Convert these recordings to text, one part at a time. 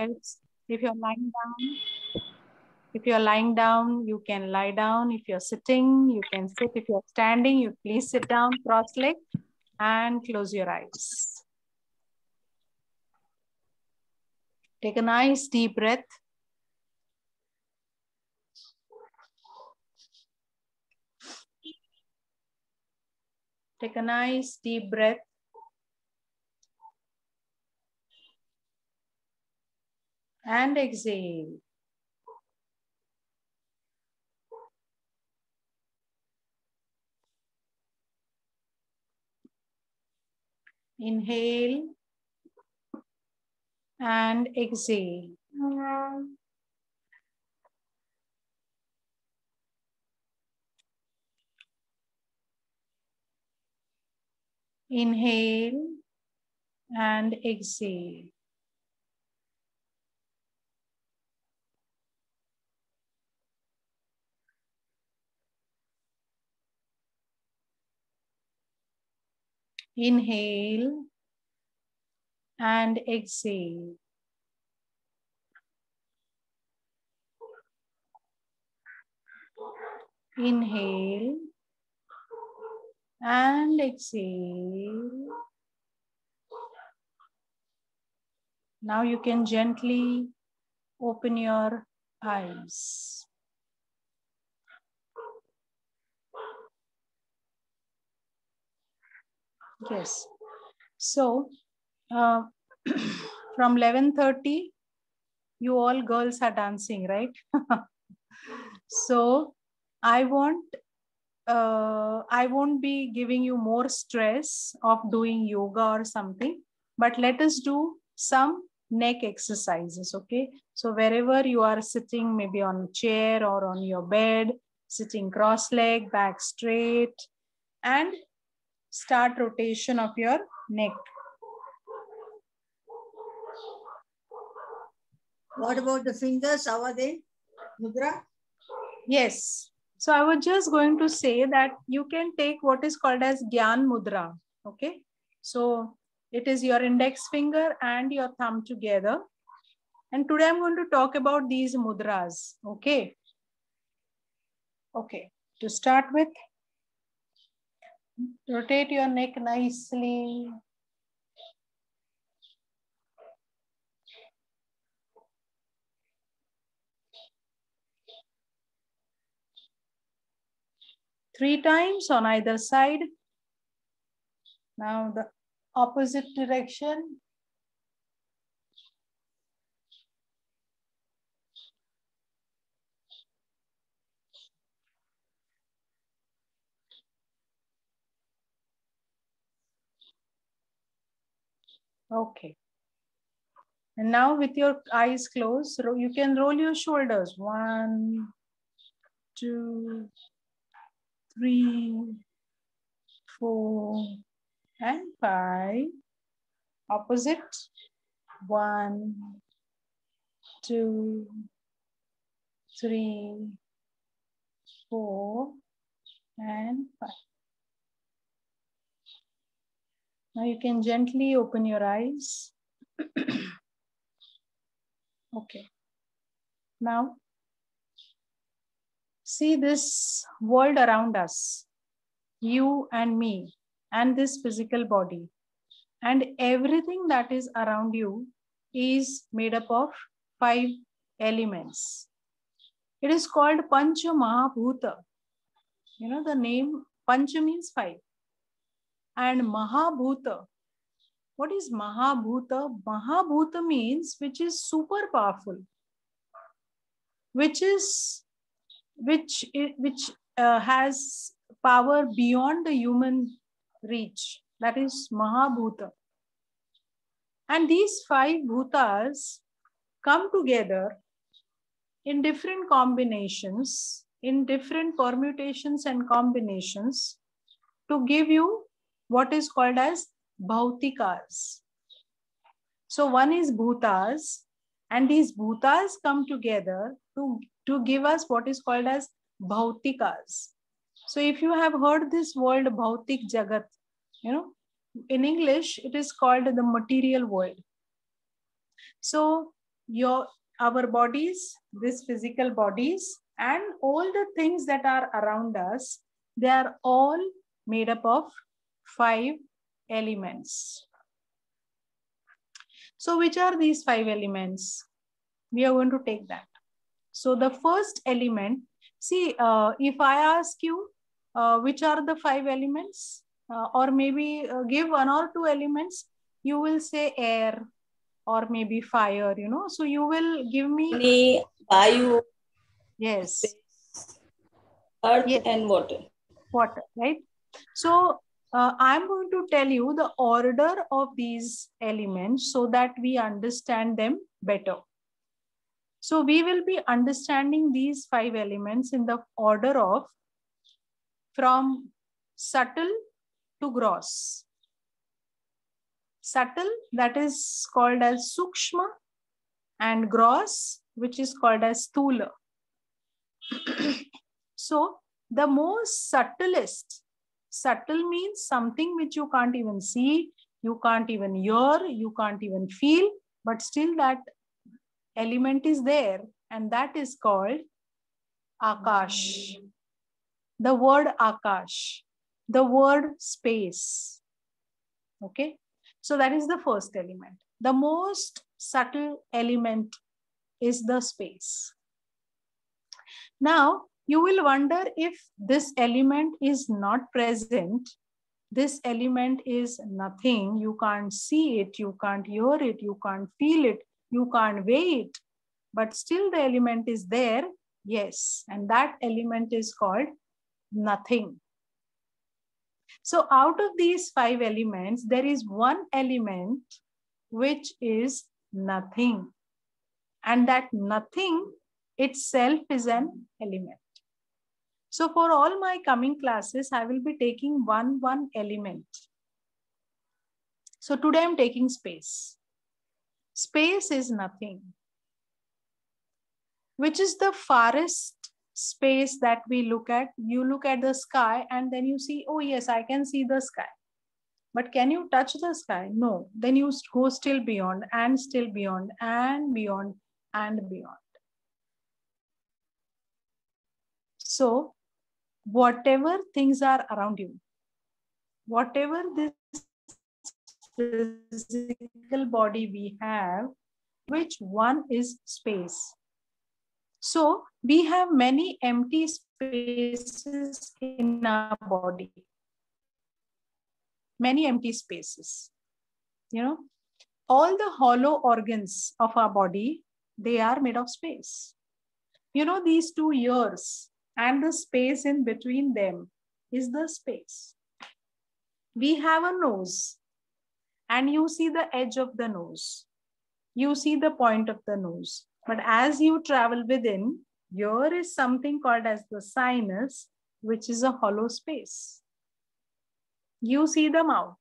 If you're lying down, you can lie down. If you're sitting, you can sit. If you're standing, you please sit down, cross-legged, and close your eyes. Take a nice deep breath. Take a nice deep breath. And exhale. Inhale and exhale. Inhale and exhale. Inhale and exhale. Inhale and exhale. Now you can gently open your eyes. Yes. So from 11:30, you all girls are dancing, right? So I won't be giving you more stress of doing yoga or something, but let us do some neck exercises, okay? So wherever you are sitting, maybe on a chair or on your bed, sitting cross-legged, back straight, and start rotation of your neck. What about the fingers? How are they? Mudra? Yes. So I was just going to say that you can take what is called as Gyan Mudra. Okay. So it is your index finger and your thumb together. And today I'm going to talk about these mudras. Okay. Okay. To start with, rotate your neck nicely. Three times on either side. Now the opposite direction. Okay. And now with your eyes closed, you can roll your shoulders. 1, 2, 3, 4, and 5. Opposite. 1, 2, 3, 4, and 5. Now you can gently open your eyes. Okay. Now, see this world around us, you and me, and this physical body. And everything that is around you is made up of 5 elements. It is called Pancha Mahabhuta. You know the name Pancha means 5. And Mahabhuta. What is Mahabhuta? Mahabhuta means which is super powerful, which has power beyond the human reach. That is Mahabhuta. And these 5 bhutas come together in different combinations, in different permutations and combinations to give you what is called as bhautikas. So one is bhutas, and these bhutas come together to give us what is called as bhautikas. So if you have heard this word bhautik jagat, you know, in English, it is called the material world. So our bodies, these physical bodies, and all the things that are around us, they are all made up of 5 elements. So which are these 5 elements? We are going to take that. So the first element, see, if I ask you which are the 5 elements, or maybe give 1 or 2 elements, you will say air or maybe fire, you know. So you will give me Vayu, yes, earth, yes, and water. Water, right? So I'm going to tell you the order of these elements so that we understand them better. So we will be understanding these 5 elements in the order of from subtle to gross. Subtle, that is called as Sukshma, and gross, which is called as Sthula. So the most subtlest, subtle means something which you can't even see, you can't even hear, you can't even feel, but still that element is there, and that is called Akash. The word Akash, the word space. Okay, so that is the first element. The most subtle element is the space. Now, you will wonder if this element is not present, this element is nothing, you can't see it, you can't hear it, you can't feel it, you can't weigh it, but still the element is there, yes, and that element is called nothing. So out of these 5 elements, there is one element which is nothing, and that nothing itself is an element. So for all my coming classes, I will be taking one element. So today I'm taking space. Space is nothing, which is the farthest space that we look at. You look at the sky and then you see, oh yes, I can see the sky. But can you touch the sky? No. Then you go still beyond and still beyond and beyond and beyond. So whatever things are around you, whatever this physical body we have, which one is space. So we have many empty spaces in our body, many empty spaces. You know, all the hollow organs of our body, they are made of space. You know, these 2 ears and the space in between them is the space. We have a nose, and you see the edge of the nose. You see the point of the nose. But as you travel within, here is something called as the sinus, which is a hollow space. You see the mouth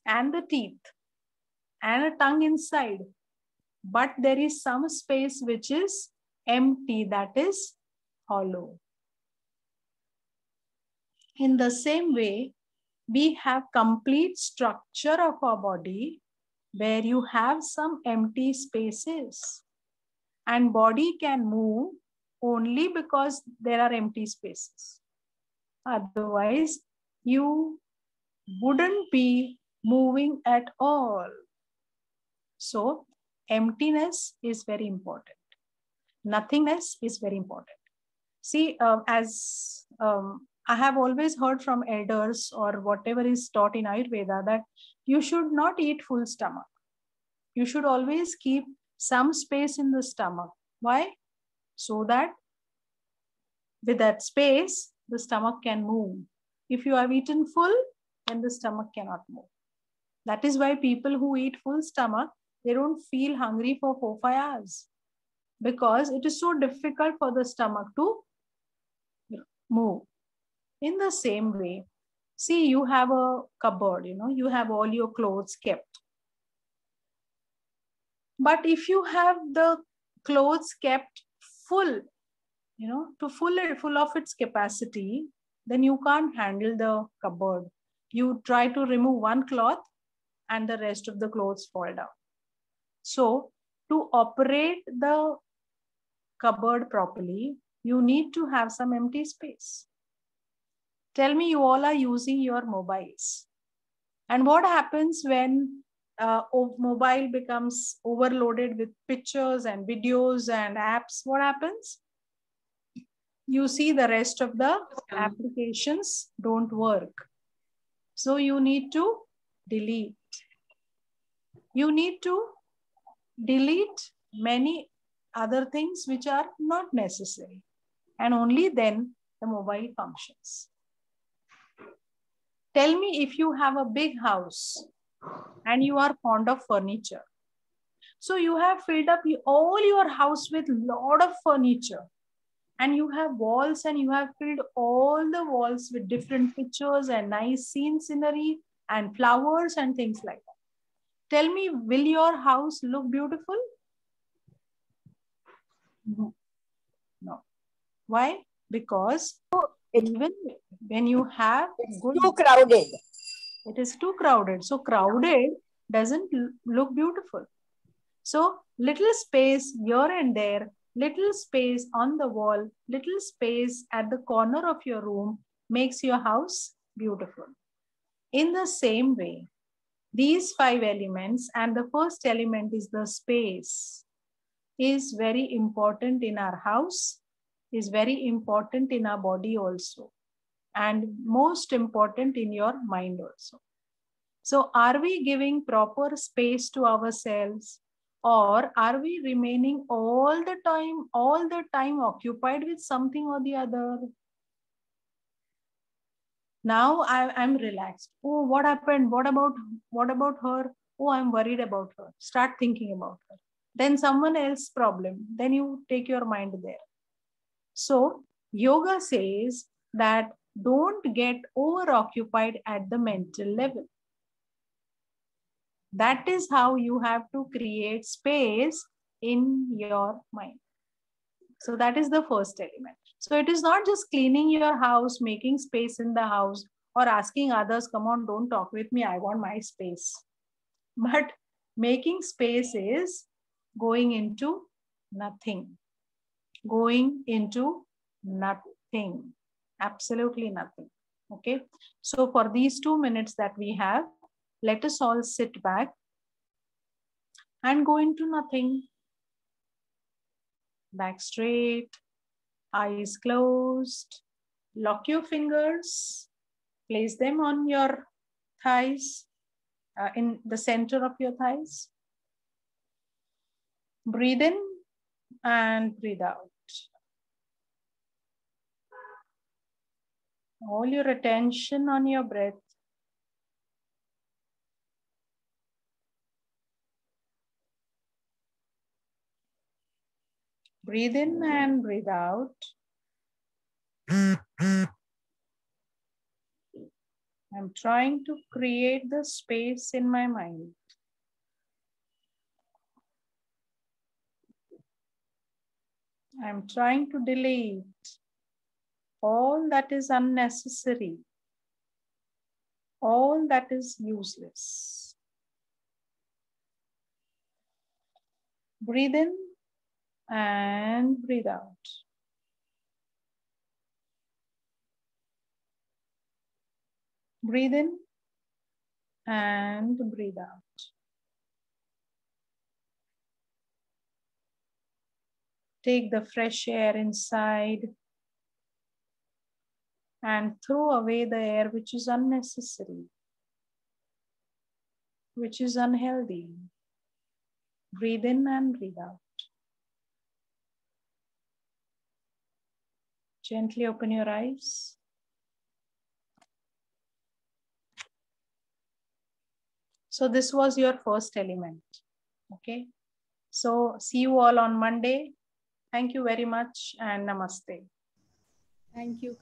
and the teeth and a tongue inside, but there is some space which is empty, that is hollow. In the same way, we have complete structure of our body where you have some empty spaces, and body can move only because there are empty spaces. Otherwise, you wouldn't be moving at all. So emptiness is very important. Nothingness is very important. See, as I have always heard from elders or whatever is taught in Ayurveda, that you should not eat full stomach. You should always keep some space in the stomach. Why? So that with that space, the stomach can move. If you have eaten full, then the stomach cannot move. That is why people who eat full stomach, they don't feel hungry for 4-5 hours, because it is so difficult for the stomach to move. In the same way, see, you have a cupboard, you know, you have all your clothes kept. But if you have the clothes kept full, you know, to full of its capacity, then you can't handle the cupboard. You try to remove one cloth and the rest of the clothes fall down. So to operate the cupboard properly, you need to have some empty space. Tell me, you all are using your mobiles. And what happens when mobile becomes overloaded with pictures and videos and apps? What happens? You see the rest of the applications don't work. So you need to delete. You need to delete many other things which are not necessary. And only then the mobile functions. Tell me, if you have a big house and you are fond of furniture. So you have filled up all your house with lot of furniture. And you have walls and you have filled all the walls with different pictures and nice scenery and flowers and things like that. Tell me, will your house look beautiful? No. No. Why? Because even when you have too crowded. It is too crowded. So crowded doesn't look beautiful. So little space here and there, little space on the wall, little space at the corner of your room makes your house beautiful. In the same way, these 5 elements, and the first element is the space, is very important in our house, is very important in our body also, and most important in your mind also. So are we giving proper space to ourselves, or are we remaining all the time occupied with something or the other? Now I'm relaxed. Oh, what happened? What about her? Oh, I'm worried about her. Start thinking about her. Then someone else's problem. Then you take your mind there. So yoga says that don't get over-occupied at the mental level. That is how you have to create space in your mind. So that is the first element. So it is not just cleaning your house, making space in the house, or asking others, come on, don't talk with me, I want my space. But making space is going into nothing. Going into nothing. Absolutely nothing. Okay. So for these 2 minutes that we have, let us all sit back and go into nothing. Back straight, eyes closed. Lock your fingers, place them on your thighs, in the center of your thighs. Breathe in and breathe out. All your attention on your breath. Breathe in and breathe out. I'm trying to create the space in my mind. I'm trying to delete all that is unnecessary, all that is useless. Breathe in and breathe out. Breathe in and breathe out. Take the fresh air inside and throw away the air which is unnecessary, which is unhealthy. Breathe in and breathe out. Gently open your eyes. So this was your first element. Okay. So see you all on Monday. Thank you very much and namaste. Thank you.